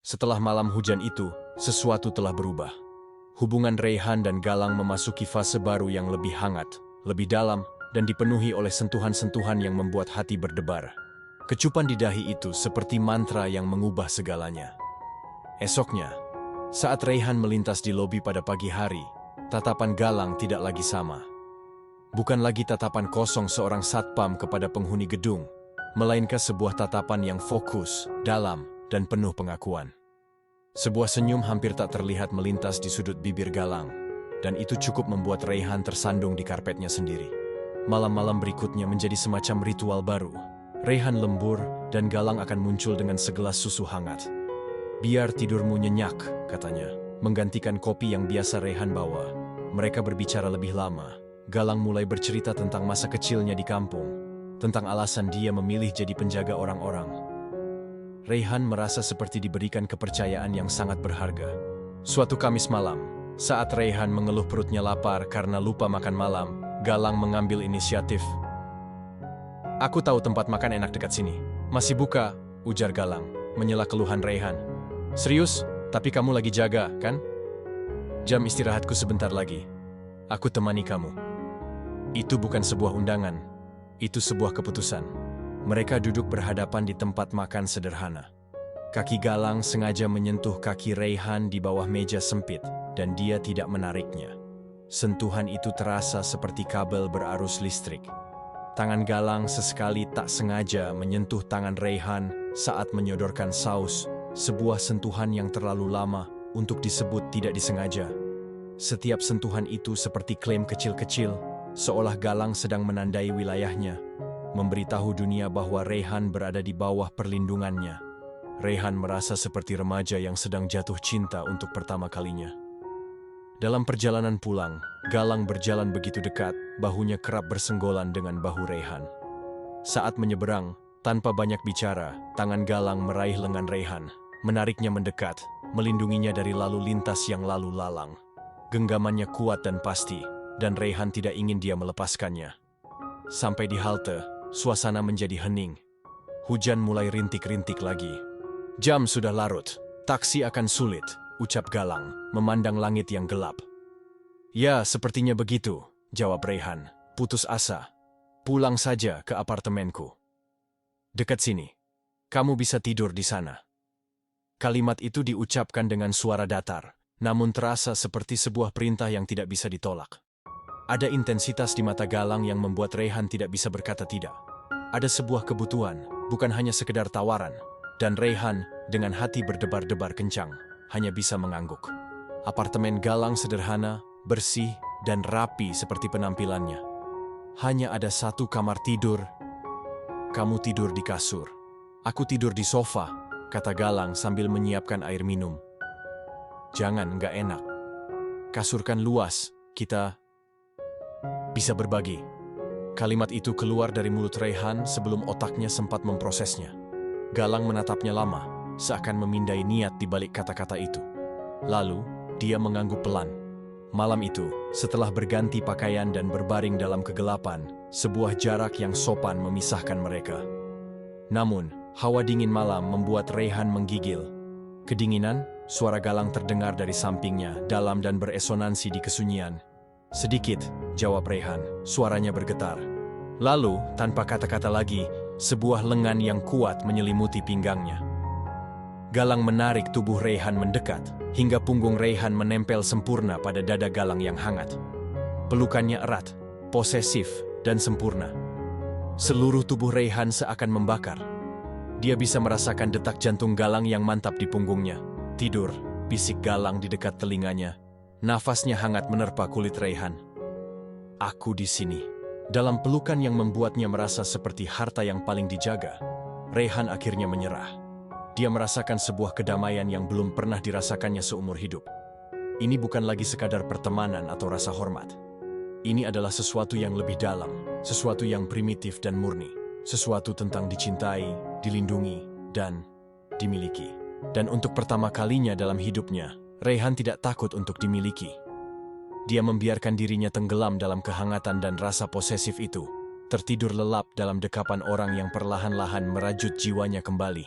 Setelah malam hujan itu, sesuatu telah berubah. Hubungan Rayhan dan Galang memasuki fase baru yang lebih hangat, lebih dalam, dan dipenuhi oleh sentuhan-sentuhan yang membuat hati berdebar. Kecupan di dahi itu seperti mantra yang mengubah segalanya. Esoknya, saat Rayhan melintas di lobi pada pagi hari, tatapan Galang tidak lagi sama. Bukan lagi tatapan kosong seorang satpam kepada penghuni gedung, melainkan sebuah tatapan yang fokus, dalam, dan penuh pengakuan. Sebuah senyum hampir tak terlihat melintas di sudut bibir Galang, dan itu cukup membuat Rayhan tersandung di karpetnya sendiri. Malam-malam berikutnya menjadi semacam ritual baru. Rayhan lembur, dan Galang akan muncul dengan segelas susu hangat. "Biar tidurmu nyenyak," katanya, menggantikan kopi yang biasa Rayhan bawa. Mereka berbicara lebih lama. Galang mulai bercerita tentang masa kecilnya di kampung, tentang alasan dia memilih jadi penjaga orang-orang. Rayhan merasa seperti diberikan kepercayaan yang sangat berharga. Suatu Kamis malam, saat Rayhan mengeluh perutnya lapar karena lupa makan malam, Galang mengambil inisiatif. "Aku tahu tempat makan enak dekat sini. Masih buka," ujar Galang, menyela keluhan Rayhan. "Serius? Tapi kamu lagi jaga, kan? Jam istirahatku sebentar lagi. Aku temani kamu." Itu bukan sebuah undangan. Itu sebuah keputusan. Mereka duduk berhadapan di tempat makan sederhana. Kaki Galang sengaja menyentuh kaki Rayhan di bawah meja sempit, dan dia tidak menariknya. Sentuhan itu terasa seperti kabel berarus listrik. Tangan Galang sesekali tak sengaja menyentuh tangan Rayhan saat menyodorkan saus, sebuah sentuhan yang terlalu lama untuk disebut tidak disengaja. Setiap sentuhan itu seperti klaim kecil-kecil, seolah Galang sedang menandai wilayahnya, memberitahu dunia bahwa Rayhan berada di bawah perlindungannya. Rayhan merasa seperti remaja yang sedang jatuh cinta untuk pertama kalinya. Dalam perjalanan pulang, Galang berjalan begitu dekat, bahunya kerap bersenggolan dengan bahu Rayhan. Saat menyeberang, tanpa banyak bicara, tangan Galang meraih lengan Rayhan, menariknya mendekat, melindunginya dari lalu lintas yang lalu lalang. Genggamannya kuat dan pasti, dan Rayhan tidak ingin dia melepaskannya. Sampai di halte, suasana menjadi hening. Hujan mulai rintik-rintik lagi. "Jam sudah larut. Taksi akan sulit," ucap Galang, memandang langit yang gelap. "Ya, sepertinya begitu," jawab Rayhan, putus asa. "Pulang saja ke apartemenku. Dekat sini. Kamu bisa tidur di sana." Kalimat itu diucapkan dengan suara datar, namun terasa seperti sebuah perintah yang tidak bisa ditolak. Ada intensitas di mata Galang yang membuat Rayhan tidak bisa berkata tidak. Ada sebuah kebutuhan, bukan hanya sekedar tawaran. Dan Rayhan, dengan hati berdebar-debar kencang, hanya bisa mengangguk. Apartemen Galang sederhana, bersih, dan rapi seperti penampilannya. Hanya ada satu kamar tidur. "Kamu tidur di kasur. Aku tidur di sofa," kata Galang sambil menyiapkan air minum. "Jangan, nggak enak. Kasur kan luas, kita bisa berbagi." Kalimat itu keluar dari mulut Rayhan sebelum otaknya sempat memprosesnya. Galang menatapnya lama, seakan memindai niat di balik kata-kata itu. Lalu, dia mengangguk pelan. Malam itu, setelah berganti pakaian dan berbaring dalam kegelapan, sebuah jarak yang sopan memisahkan mereka. Namun, hawa dingin malam membuat Rayhan menggigil. Kedinginan, suara Galang terdengar dari sampingnya, dalam dan beresonansi di kesunyian. "Sedikit," jawab Rayhan, suaranya bergetar. Lalu, tanpa kata-kata lagi, sebuah lengan yang kuat menyelimuti pinggangnya. Galang menarik tubuh Rayhan mendekat, hingga punggung Rayhan menempel sempurna pada dada Galang yang hangat. Pelukannya erat, posesif, dan sempurna. Seluruh tubuh Rayhan seakan membakar. Dia bisa merasakan detak jantung Galang yang mantap di punggungnya. "Tidur," bisik Galang di dekat telinganya. Nafasnya hangat menerpa kulit Rayhan. "Aku di sini." Dalam pelukan yang membuatnya merasa seperti harta yang paling dijaga, Rayhan akhirnya menyerah. Dia merasakan sebuah kedamaian yang belum pernah dirasakannya seumur hidup. Ini bukan lagi sekadar pertemanan atau rasa hormat. Ini adalah sesuatu yang lebih dalam, sesuatu yang primitif dan murni, sesuatu tentang dicintai, dilindungi, dan dimiliki. Dan untuk pertama kalinya dalam hidupnya, Rayhan tidak takut untuk dimiliki. Dia membiarkan dirinya tenggelam dalam kehangatan dan rasa posesif itu, tertidur lelap dalam dekapan orang yang perlahan-lahan merajut jiwanya kembali.